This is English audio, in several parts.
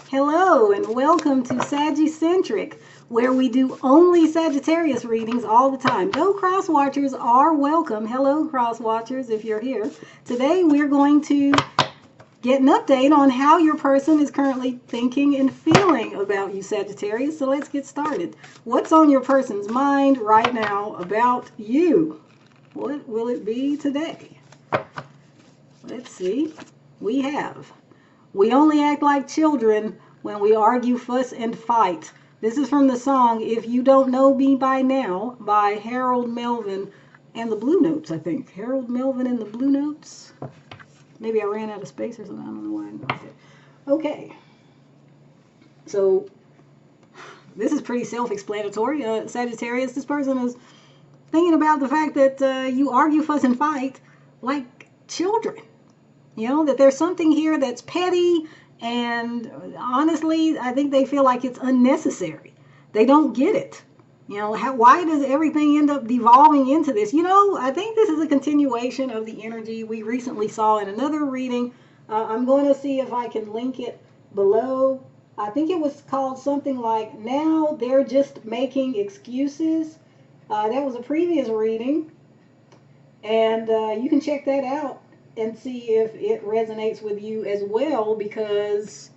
Hello and welcome to Sagi-Centric, where we do only Sagittarius readings all the time. Though cross-watchers are welcome. Hello, cross-watchers, if you're here. Today we're going to get an update on how your person is currently thinking and feeling about you, Sagittarius. So let's get started. What's on your person's mind right now about you? What will it be today? Let's see. We only act like children when we argue, fuss, and fight. This is from the song If You Don't Know Me By Now by Harold Melvin and the Blue Notes, I think. Harold Melvin and the Blue Notes. Maybe I ran out of space or something. I don't know why I lost it. Okay. So, this is pretty self-explanatory. Sagittarius, this person is thinking about the fact that you argue, fuss, and fight like children. You know, that there's something here that's petty, and honestly, I think they feel like it's unnecessary. They don't get it. You know, why does everything end up devolving into this? You know, I think this is a continuation of the energy we recently saw in another reading. I'm going to see if I can link it below. I think it was called something like, Now They're Just Making Excuses. That was a previous reading, and you can check that out and see if it resonates with you as well, because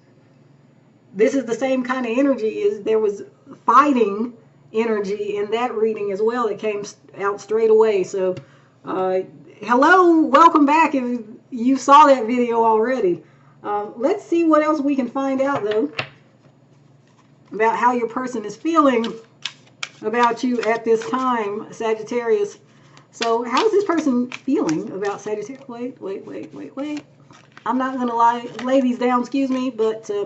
this is the same kind of energy. There was fighting energy in that reading as well. It came out straight away. So hello, welcome back if you saw that video already. Let's see what else we can find out though about how your person is feeling about you at this time, Sagittarius. So how's this person feeling about Sagittarius? Wait. I'm not going to lay these down, excuse me, but they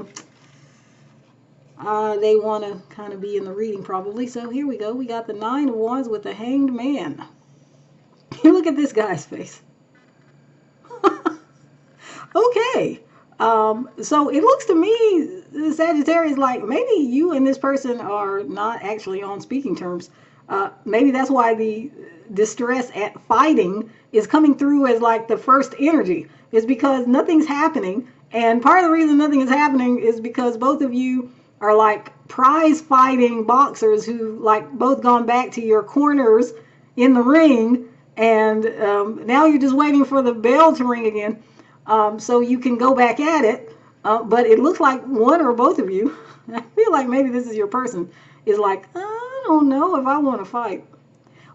want to kind of be in the reading probably. So here we go. We got the Nine of Wands with the Hanged Man. Look at this guy's face. Okay. So it looks to me, Sagittarius, like maybe you and this person are not actually on speaking terms. Maybe that's why the distress at fighting is coming through as like the first energy, is because nothing's happening. And part of the reason nothing is happening is because both of you are like prize fighting boxers who like both gone back to your corners in the ring, and now you're just waiting for the bell to ring again so you can go back at it. But it looks like one or both of you, I feel like maybe this is your person, is like, I don't know if I want to fight.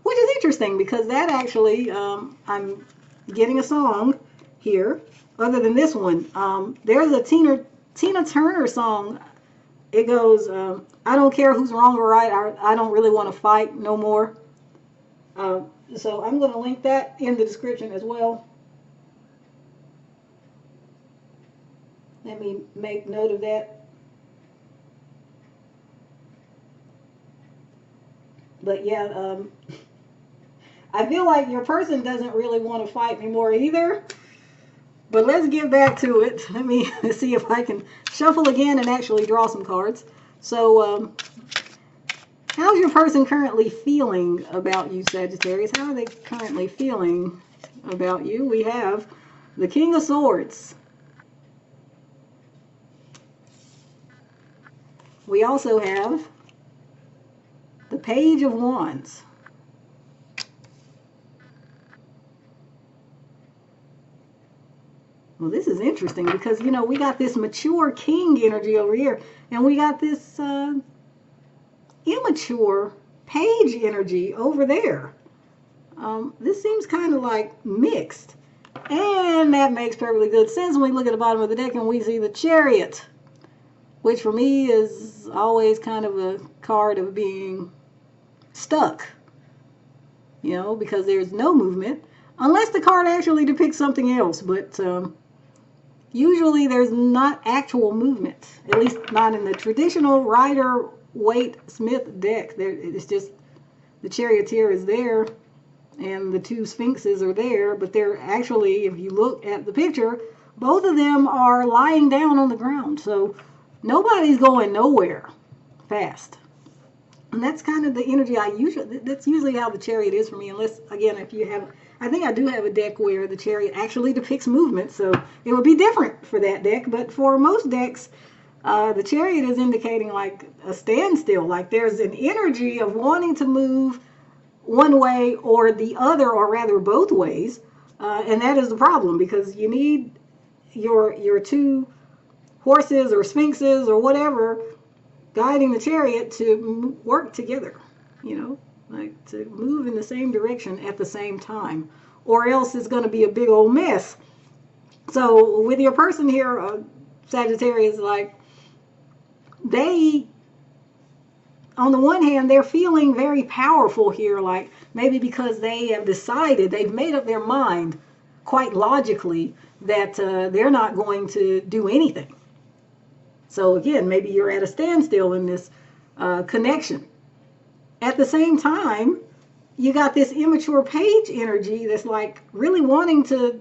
Which is interesting because that actually, I'm getting a song here other than this one. There's a Tina Turner song. It goes, I don't care who's wrong or right. I don't really want to fight no more. So I'm going to link that in the description as well. Let me make note of that. But yeah, I feel like your person doesn't really want to fight anymore either. But let's get back to it. Let me see if I can shuffle again and actually draw some cards. So, how's your person currently feeling about you, Sagittarius? How are they currently feeling about you? We have the King of Swords. We also have the Page of Wands. Well, this is interesting because, you know, we got this mature king energy over here, and we got this immature page energy over there. This seems kind of like mixed, and that makes perfectly good sense when we look at the bottom of the deck and we see the Chariot, which for me is always kind of a card of being stuck, you know, because there's no movement unless the card actually depicts something else. But usually there's not actual movement, at least not in the traditional Rider-Waite-Smith deck. It's just the Charioteer is there and the two Sphinxes are there, but they're actually, if you look at the picture, both of them are lying down on the ground. So nobody's going nowhere fast. And that's kind of the energy that's usually how the Chariot is for me, unless, again, if you have, I think I do have a deck where the Chariot actually depicts movement, so it would be different for that deck. But for most decks, The Chariot is indicating like a standstill, like there's an energy of wanting to move one way or the other, or rather both ways, and that is the problem, because you need your two horses or sphinxes or whatever guiding the chariot to work together, like to move in the same direction at the same time, or else it's going to be a big old mess. So with your person here, Sagittarius, like they, on the one hand, they're feeling very powerful here, like maybe because they have decided, they've made up their mind quite logically that they're not going to do anything. So again, maybe you're at a standstill in this connection. At the same time, you got this immature page energy that's like really wanting to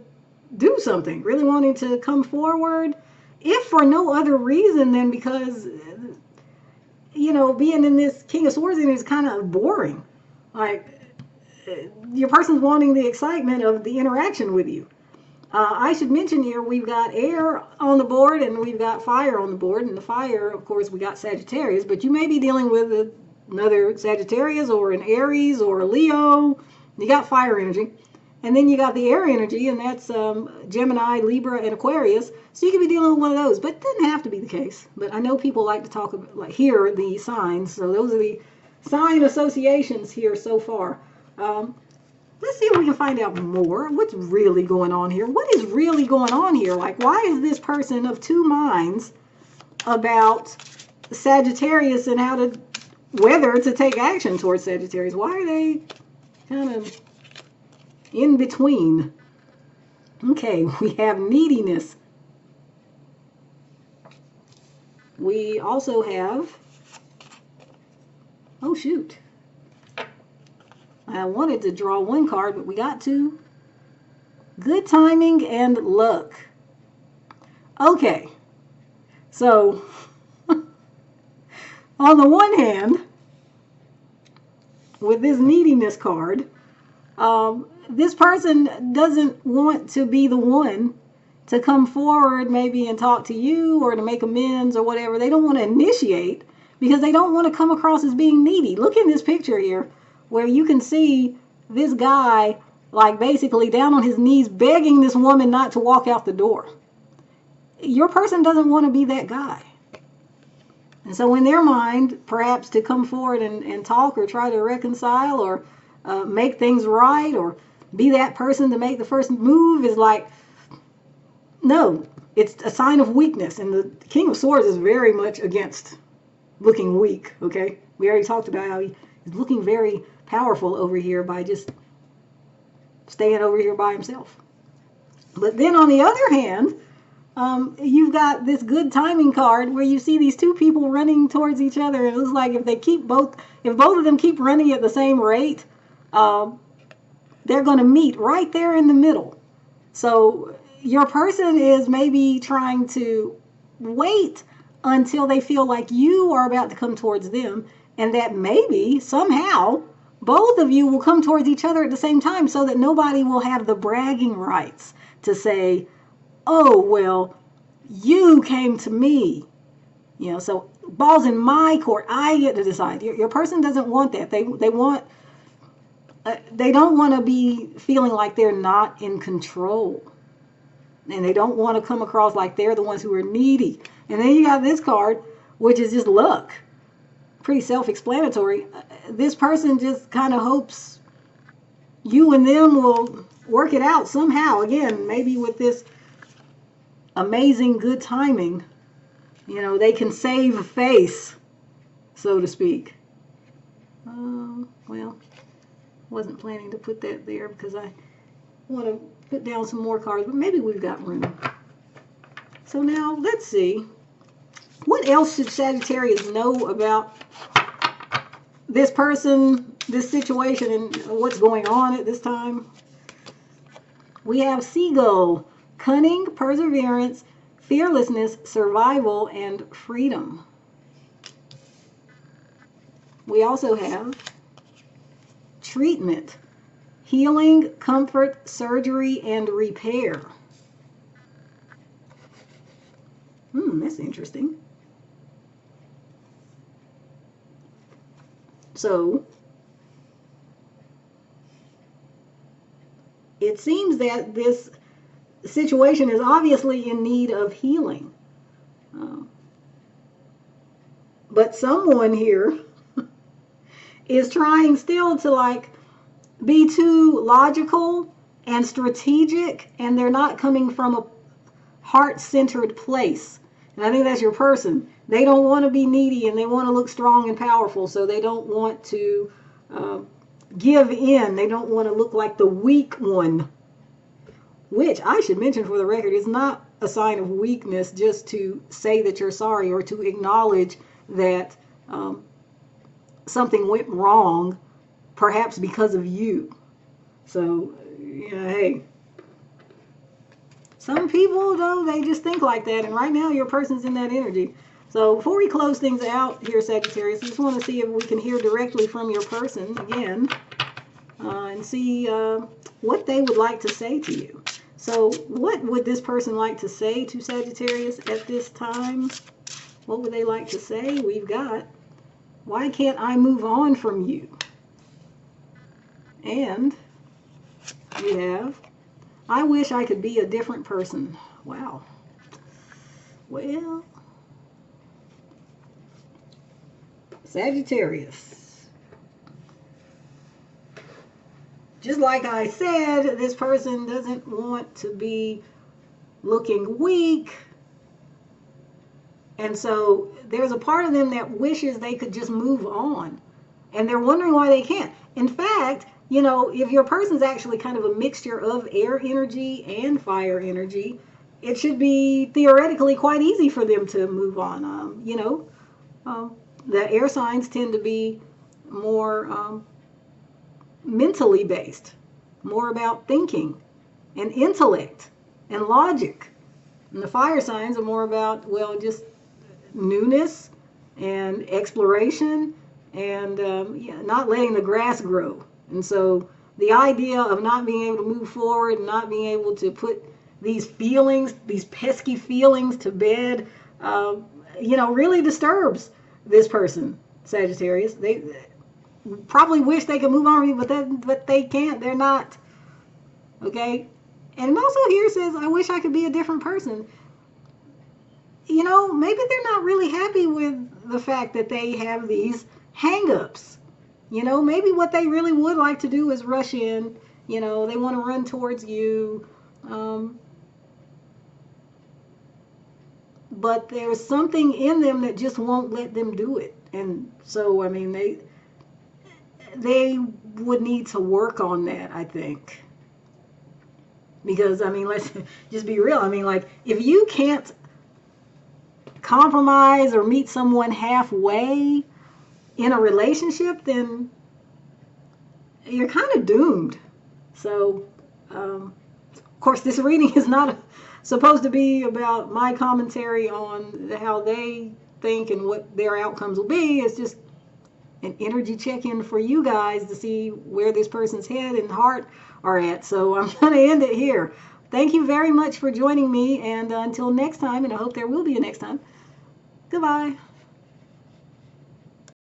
do something, really wanting to come forward, if for no other reason than because, being in this King of Swords is kind of boring. Like, your person's wanting the excitement of the interaction with you. I should mention here, we've got air on the board and we've got fire on the board. And the fire, of course, we got Sagittarius, but you may be dealing with another Sagittarius or an Aries or a Leo. You got fire energy. And then you got the air energy, and that's Gemini, Libra, and Aquarius. So you could be dealing with one of those, but it doesn't have to be the case. But I know people like to talk about, like, hear the signs. So those are the sign associations here so far. Let's see if we can find out more. What's really going on here? What is really going on here? Like, why is this person of two minds about Sagittarius and whether to take action towards Sagittarius? Why are they kind of in between? Okay, we have neediness. We also have, oh shoot, I wanted to draw one card, but we got two. Good timing and luck. Okay, so on the one hand, with this neediness card, this person doesn't want to be the one to come forward maybe and talk to you or to make amends or whatever. They don't want to initiate because they don't want to come across as being needy. Look in this picture here where you can see this guy like basically down on his knees begging this woman not to walk out the door. Your person doesn't want to be that guy. And so in their mind, perhaps to come forward and talk or try to reconcile or make things right or be that person to make the first move is like, no, it's a sign of weakness. And the King of Swords is very much against looking weak, okay? We already talked about how he is looking very powerful over here by just staying over here by himself. But then on the other hand, you've got this good timing card where you see these two people running towards each other. And it looks like if both of them keep running at the same rate, they're going to meet right there in the middle. So your person is maybe trying to wait until they feel like you are about to come towards them, and that maybe somehow both of you will come towards each other at the same time so that nobody will have the bragging rights to say, oh, well, you came to me. So ball's in my court. I get to decide. Your person doesn't want that. They don't want to be feeling like they're not in control. And they don't want to come across like they're the ones who are needy. And then you got this card, which is just luck. Pretty self-explanatory. This person just kind of hopes you and them will work it out somehow. Again, maybe with this amazing good timing, they can save face, so to speak. Well, wasn't planning to put that there because I want to put down some more cards, but maybe we've got room. So now let's see. What else should Sagittarius know about this person, this situation, and what's going on at this time? We have Seagull, cunning, perseverance, fearlessness, survival, and freedom. We also have treatment, healing, comfort, surgery, and repair. That's interesting. So it seems that this situation is obviously in need of healing. But someone here is trying still to like be too logical and strategic, and they're not coming from a heart-centered place. And I think that's your person. They don't want to be needy, and they want to look strong and powerful, so they don't want to give in. They don't want to look like the weak one, which I should mention for the record is not a sign of weakness just to say that you're sorry or to acknowledge that something went wrong, perhaps because of you. So, hey. Some people, though, they just think like that, and right now your person's in that energy. So before we close things out here, Sagittarius, I just want to see if we can hear directly from your person again and see what they would like to say to you. So what would this person like to say to Sagittarius at this time? What would they like to say? We've got, why can't I move on from you? And we have, I wish I could be a different person. Wow. Well, Sagittarius. Just like I said, this person doesn't want to be looking weak. And so there's a part of them that wishes they could just move on. And they're wondering why they can't. In fact, you know, if your person's actually kind of a mixture of air energy and fire energy, it should be theoretically quite easy for them to move on. The air signs tend to be more mentally based, more about thinking and intellect and logic. And the fire signs are more about, well, just newness and exploration and not letting the grass grow. And so the idea of not being able to move forward and not being able to put these feelings, these pesky feelings to bed, really disturbs this person, Sagittarius. They probably wish they could move on with you, but they can't. They're not. Okay? And also here says, I wish I could be a different person. You know, maybe they're not really happy with the fact that they have these hang-ups. You know, maybe what they really would like to do is rush in. You know, they want to run towards you. But there's something in them that just won't let them do it. And so, I mean, they would need to work on that, I think. Because, I mean, let's just be real. I mean, like, if you can't compromise or meet someone halfway in a relationship, then you're kind of doomed. So, of course, this reading is not supposed to be about my commentary on how they think and what their outcomes will be. It's just an energy check-in for you guys to see where this person's head and heart are at. So I'm going to end it here. Thank you very much for joining me, and until next time, and I hope there will be a next time, goodbye.